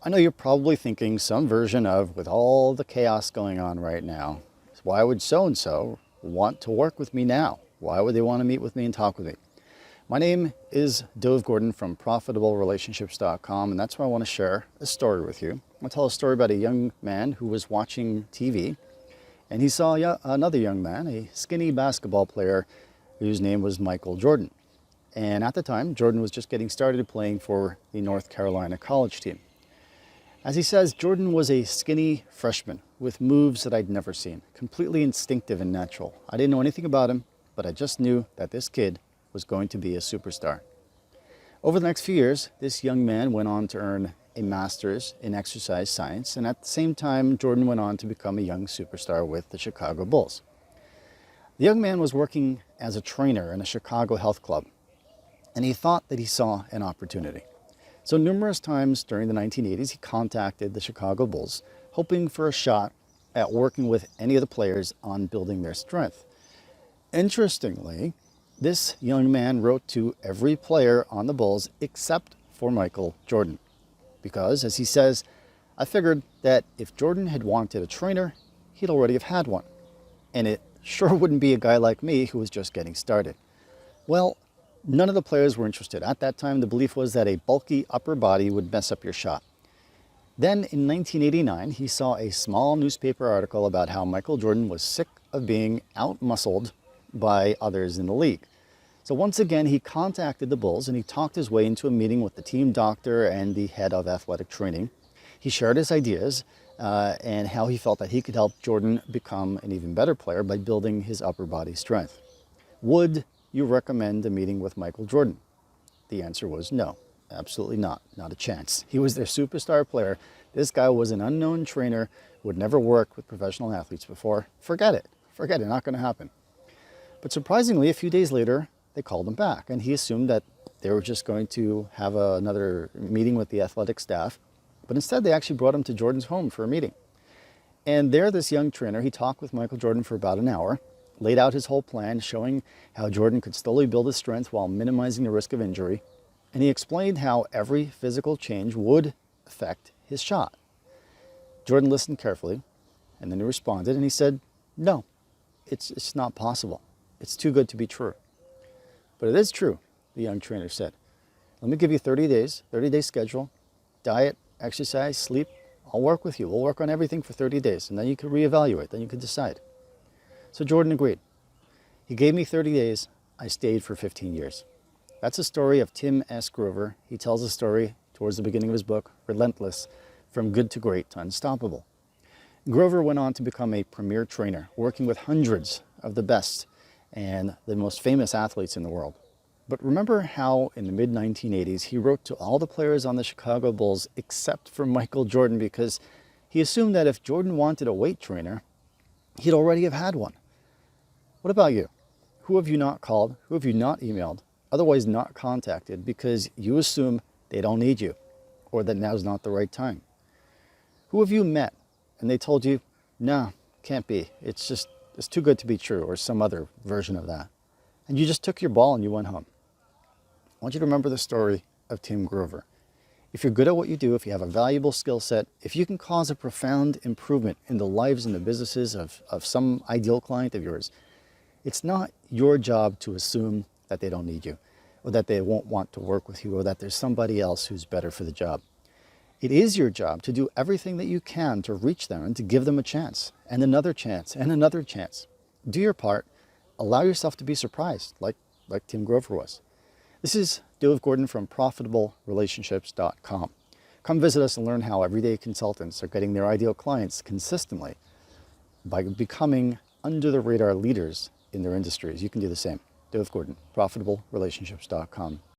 I know you're probably thinking some version of, with all the chaos going on right now, why would so-and-so want to work with me now? Why would they want to meet with me and talk with me? My name is Dove Gordon from ProfitableRelationships.com, and that's why I want to share a story with you. I'll tell a story about a young man who was watching TV, and he saw another young man, a skinny basketball player whose name was Michael Jordan. And at the time, Jordan was just getting started playing for the North Carolina college team. As he says, Jordan was a skinny freshman with moves that I'd never seen, completely instinctive and natural. I didn't know anything about him, but I just knew that this kid was going to be a superstar. Over the next few years, this young man went on to earn a master's in exercise science, and at the same time, Jordan went on to become a young superstar with the Chicago Bulls. The young man was working as a trainer in a Chicago health club, and he thought that he saw an opportunity. So numerous times during the 1980s, he contacted the Chicago Bulls, hoping for a shot at working with any of the players on building their strength. Interestingly, this young man wrote to every player on the Bulls except for Michael Jordan. Because, as he says, I figured that if Jordan had wanted a trainer, he'd already have had one. And it sure wouldn't be a guy like me who was just getting started. Well, none of the players were interested. At that time, the belief was that a bulky upper body would mess up your shot. Then in 1989, he saw a small newspaper article about how Michael Jordan was sick of being out-muscled by others in the league. So once again, he contacted the Bulls and he talked his way into a meeting with the team doctor and the head of athletic training. He shared his ideas and how he felt that he could help Jordan become an even better player by building his upper body strength. Would you recommend a meeting with Michael Jordan? The answer was no, absolutely not a chance. He was their superstar player. This guy was an unknown trainer, would never worked with professional athletes before. Forget it, not going to happen. But surprisingly, a few days later, they called him back, and he assumed that they were just going to have another meeting with the athletic staff. But instead, they actually brought him to Jordan's home for a meeting. And there, this young trainer, he talked with Michael Jordan for about an hour, laid out his whole plan, showing how Jordan could slowly build his strength while minimizing the risk of injury. And he explained how every physical change would affect his shot. Jordan listened carefully, and then he responded, and he said, no, it's not possible. It's too good to be true. But it is true, the young trainer said. Let me give you 30 days, 30-day schedule, diet, exercise, sleep. I'll work with you. We'll work on everything for 30 days, and then you can reevaluate, then you can decide. So Jordan agreed. He gave me 30 days. I stayed for 15 years. That's the story of Tim S. Grover. He tells the story towards the beginning of his book, Relentless, From Good to Great to Unstoppable. Grover went on to become a premier trainer, working with hundreds of the best and the most famous athletes in the world. But remember how in the mid-1980s he wrote to all the players on the Chicago Bulls except for Michael Jordan, because he assumed that if Jordan wanted a weight trainer, he'd already have had one. What about you? Who have you not called? Who have you not emailed? Otherwise not contacted because you assume they don't need you or that now's not the right time? Who have you met and they told you, no, can't be. It's too good to be true, or some other version of that. And you just took your ball and you went home. I want you to remember the story of Tim Grover. If you're good at what you do, if you have a valuable skill set, if you can cause a profound improvement in the lives and the businesses of some ideal client of yours, it's not your job to assume that they don't need you, or that they won't want to work with you, or that there's somebody else who's better for the job. It is your job to do everything that you can to reach them and to give them a chance, and another chance, and another chance. Do your part. Allow yourself to be surprised, like Tim Grover was. This is Dove Gordon from ProfitableRelationships.com. Come visit us and learn how everyday consultants are getting their ideal clients consistently by becoming under-the-radar leaders in their industries. You can do the same. Dove Gordon, ProfitableRelationships.com.